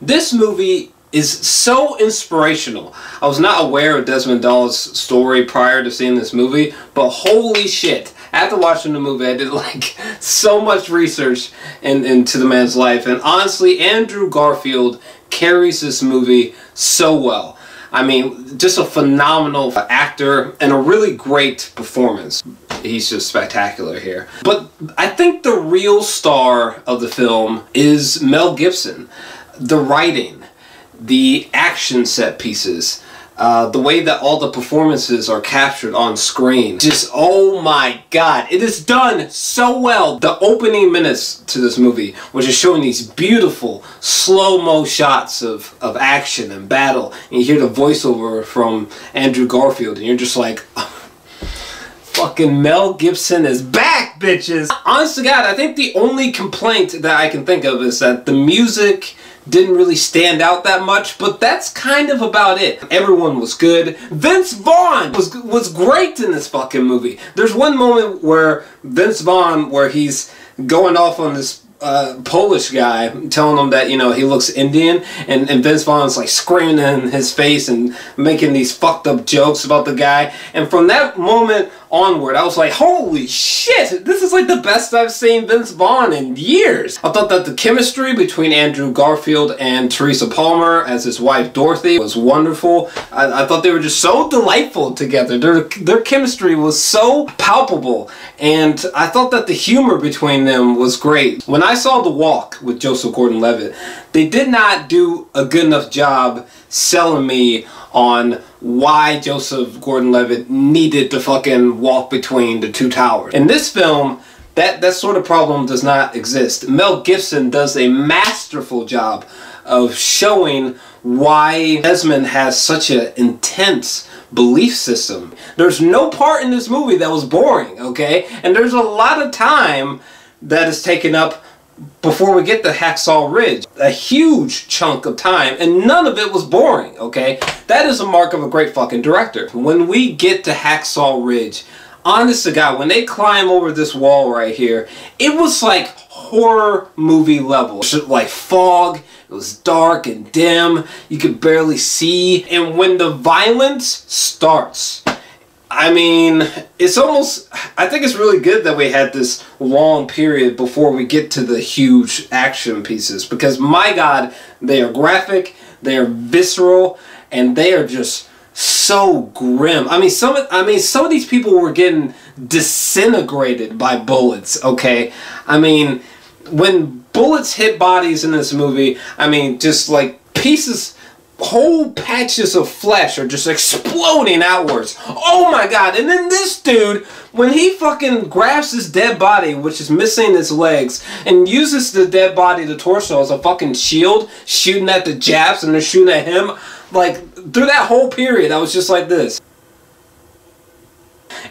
This movie is so inspirational. I was not aware of Desmond Doll's story prior to seeing this movie, but holy shit. After watching the movie, I did like so much research into the man's life, and honestly, Andrew Garfield carries this movie so well. I mean, just a phenomenal actor and a really great performance. He's just spectacular here. But I think the real star of the film is Mel Gibson. The writing, the action set pieces, the way that all the performances are captured on screen. Just, oh my god, it is done so well. The opening minutes to this movie, which is showing these beautiful slow-mo shots of action and battle, and you hear the voiceover from Andrew Garfield, and you're just like, fucking Mel Gibson is back, bitches! Honest to God, I think the only complaint that I can think of is that the music didn't really stand out that much, but that's kind of about it. Everyone was good. Vince Vaughn was great in this fucking movie. There's one moment where Vince Vaughn, where he's going off on this Polish guy, telling him that, you know, he looks Indian, and Vince Vaughn's like screaming in his face and making these fucked up jokes about the guy. And from that moment onward, I was like, holy shit, this is like the best I've seen Vince Vaughn in years. I thought that the chemistry between Andrew Garfield and Teresa Palmer as his wife Dorothy was wonderful. I thought they were just so delightful together. Their chemistry was so palpable, and I thought that the humor between them was great. When I saw The Walk with Joseph Gordon-Levitt, they did not do a good enough job selling me on why Joseph Gordon-Levitt needed to fucking walk between the two towers. In this film, that sort of problem does not exist. Mel Gibson does a masterful job of showing why Desmond has such an intense belief system. There's no part in this movie that was boring, okay? And there's a lot of time that is taken up before we get to Hacksaw Ridge. A huge chunk of time, and none of it was boring, okay? That is a mark of a great fucking director. When we get to Hacksaw Ridge, honest to God, when they climb over this wall right here, it was like horror movie level. Like fog, it was dark and dim, you could barely see, and when the violence starts, I mean, it's almost, I think it's really good that we had this long period before we get to the huge action pieces, because my God, they are graphic, they are visceral, and they are just so grim. I mean, some of these people were getting disintegrated by bullets, okay? I mean, when bullets hit bodies in this movie, I mean, just like pieces, whole patches of flesh are just exploding outwards. Oh my God. And then this dude, when he fucking grabs his dead body, which is missing its legs, and uses the dead body, the torso, as a fucking shield, shooting at the Japs, and they're shooting at him, like, through that whole period, I was just like this.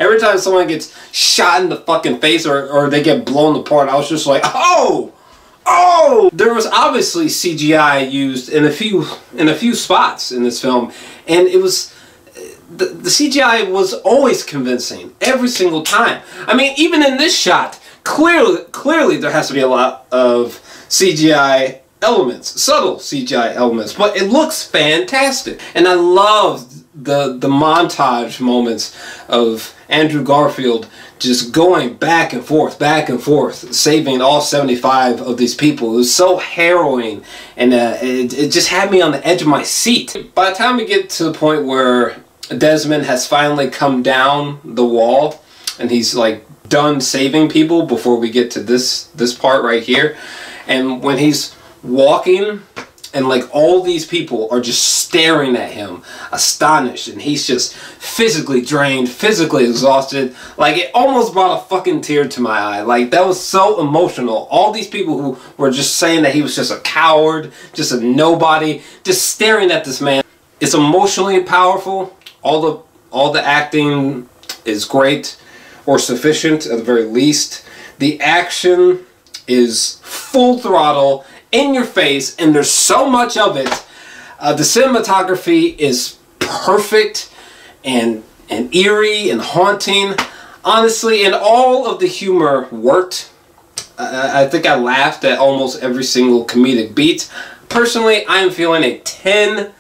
Every time someone gets shot in the fucking face or they get blown apart, I was just like, oh! Oh! There was obviously CGI used in a few spots in this film, and it was the CGI was always convincing every single time. I mean, even in this shot, clearly there has to be a lot of CGI elements, subtle CGI elements, but it looks fantastic. And I love the montage moments of Andrew Garfield just going back and forth, saving all 75 of these people. It was so harrowing, and it just had me on the edge of my seat. By the time we get to the point where Desmond has finally come down the wall, and he's like done saving people before we get to this part right here, and when he's walking, and like all these people are just staring at him, astonished, and he's just physically drained, physically exhausted. Like, it almost brought a fucking tear to my eye. Like, that was so emotional. All these people who were just saying that he was just a coward, just a nobody, just staring at this man. It's emotionally powerful. All the acting is great, or sufficient at the very least. The action is full throttle, in your face, and there's so much of it. The cinematography is perfect and eerie and haunting. Honestly, and all of the humor worked. I think I laughed at almost every single comedic beat. Personally, I am feeling a 10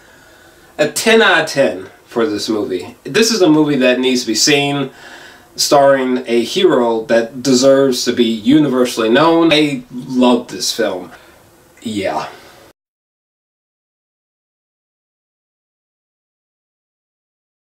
out of 10 for this movie. This is a movie that needs to be seen, starring a hero that deserves to be universally known. I love this film. Yeah.